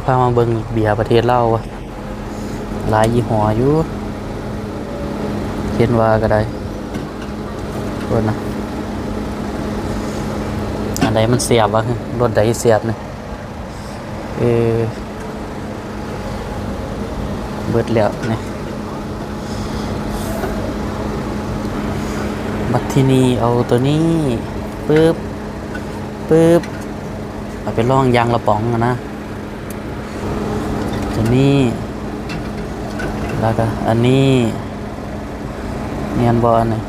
พามาเบิ่งเบียร์ประเทศลาววะหลายยี่ห้ออยู่เห็นว่าก็ได้โทษนะอันใดมันเสียบวะรถใดเสียบเนี่ยเออเบิดแล้วเนี่ยบัดที่นี่เอาตัวนี้ปึ๊บเอาไปลองยางละป๋องนะตัวนี้แล้วก็อันนี้เนียนบอลเนี่ย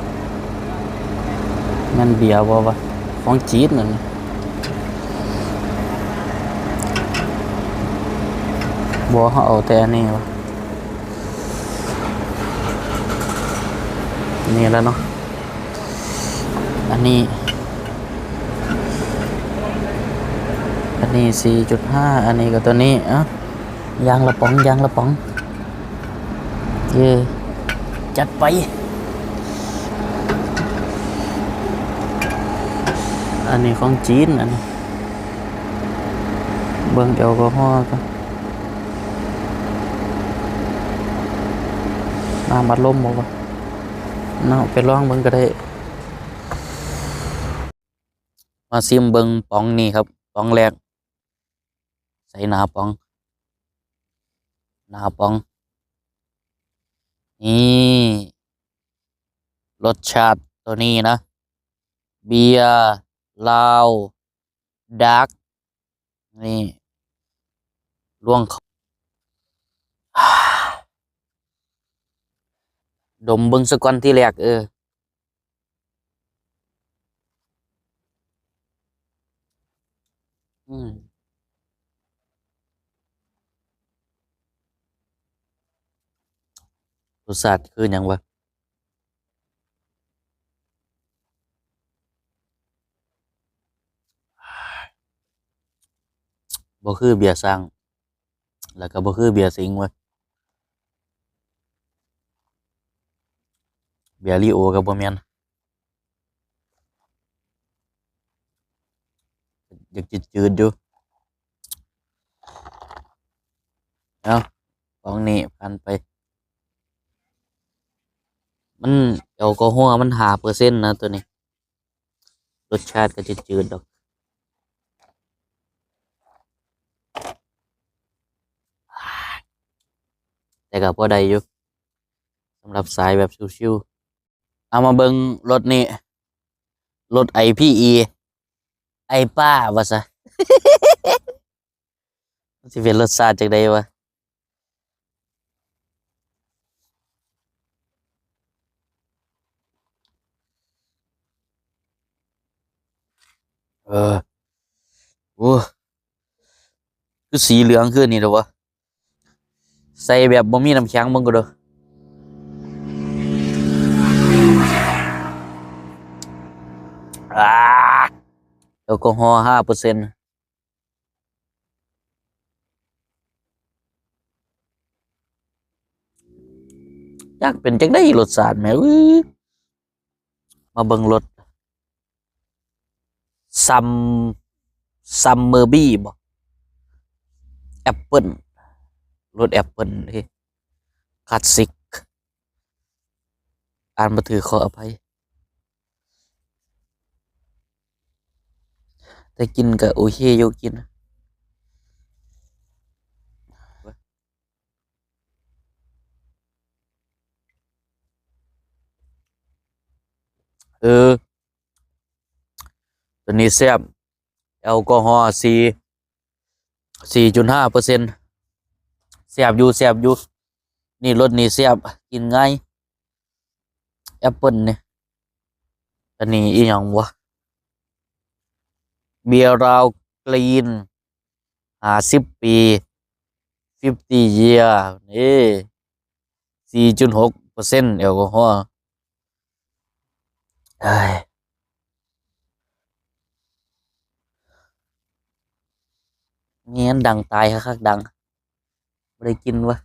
มันเบียร์บอวะของจีดนั่นบอเขาเอาแต่อันนี้วะนี่แล้วเนาะอันนี้4.5อันนี้ก็ตัวนี้ยางละป๋องเย่จัดไปอันนี้ของจีนอันนี้เบิ่งแอลกอฮอล์ก็น้ำบัดลมบอกว่าเนาะไปลองเบิ่งก็ได้มาซิมเบิ่งป๋องนี่ครับป๋องแรกใส่หน้าป๋องนี่รสชาติตัวนี้นะเบียร์ลาวดาร์กนี่ล่วงดมเบิ่งสักก่อนที่แรกรสชาติคือหยังวะบ่คือเบียร์สร้างแล้วก็บ่คือเบียร์สิงห์วะเบียร์ลีโอก็บ่แม่นอยากจืดๆอยู่เอาของนี้ผ่านไปมันแอลกอฮอล์มัน5%นะตัวนี้รสชาติก็จืดๆดอกแต่ก็พอได้อยู่สำหรับสายแบบชิวๆเอามาเบิ่งรถนี่รถ IPE ไอป้าว่าซะ มันสิเป็นรสชาติจังไดวะโอ้คือสีเหลืองขึ้นนี่เด้อวะใส่แบบบ่มีน้ำแข็งมึงก็เด้อแอลกอฮอล์5%อยากเป็นจังได้รสชาติแหมมาเบิ่งรถซัมเมอร์บี้บ่แอปเปิลรถแอปเปิลที่คลาสสิกอ่านบ่ถือขออภัยแต่กินก็โอเคอยู่กินตัวนี้แซ่บแอลกอฮอล์4.5%แซ่บอยู่นี่รสนี่แซ่บกินง่ายแอปเปิลเนี่ยอันนี้อีหยังวะเบียร์ราวกรีน50 ปี50 year นี่4.6%แอลกอฮอล์เงี้ยดังตายคักดังไม่ได้กินวะ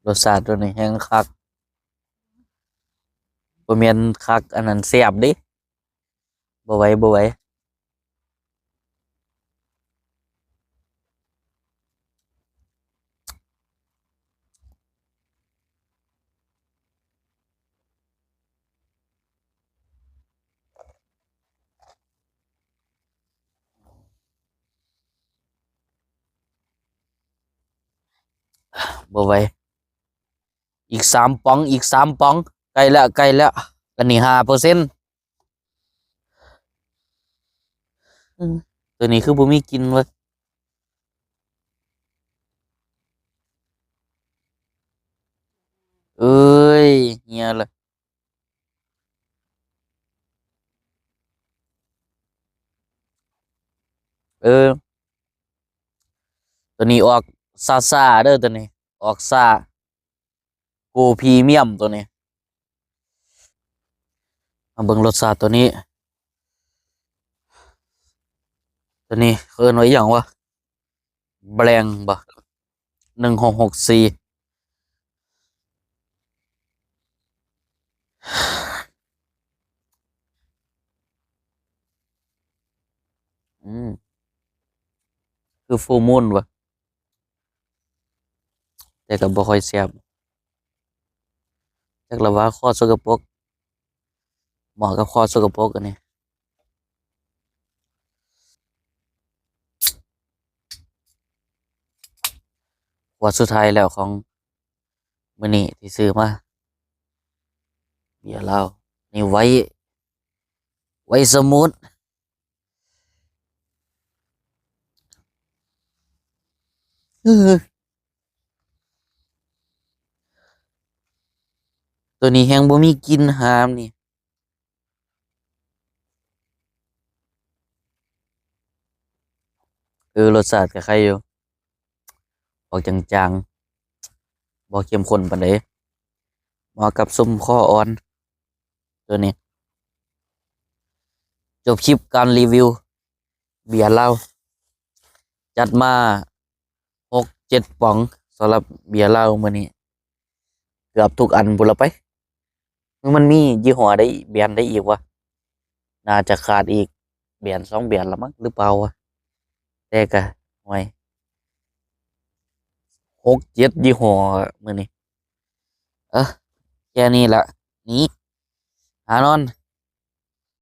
รสชาติตัวนี้แห้งคัก บ่แม่นคักอันนั้นแซ่บเด้บ่ไหวบ่ไหวบ่ไหวอีก3 ป๋องอีก3 ป๋องใกล้แล้วใกล้แล้วอันนี้5%อืมตัวนี้คือบ่มีกลิ่นเว้ยเอ้ยเหียเลยเออตัวนี้ออกซ่าๆเด้อตัวนี้ออกซ่าโกพรีเมียมตัวนี้มาเบิ่งรสชาติตัวนี้เอิ้นว่าอิหยังวะแบลงบ่1664อืมคือฟูมูนวะแต่ก็บ่ค่อยแซ่บจักละว่าคอสกปรกเหมาะกับคอสกปรกอันนี้ขวดสุดท้ายแล้วของมื้อนี้ที่ซื้อมาเบียร์เหล้านี่ไว้สมูทเออตัวนี้แฮงบ่มีกลิ่นหามนี่รสชาติก็ใครอยู่ออกจางๆบ่เข้มข้นปานใดเหมาะกับซุมคออ่อนตัวนี้จบคลิปการรีวิวเบียร์เหล้าจัดมา6-7 ป๋องสำหรับเบียร์เหล้ามื้อนี้เกือบทุกอันพุ่นละไปมันมียี่ห้อใดแบรนด์ใดอีกวะน่าจะขาดอีกแบรนด์2แบรนด์ละมั้งหรือเปล่าวะแต่ก็ห่วย6-7 ยี่ห้อมื้อนี้เออแค่นี้ละหนีหานอน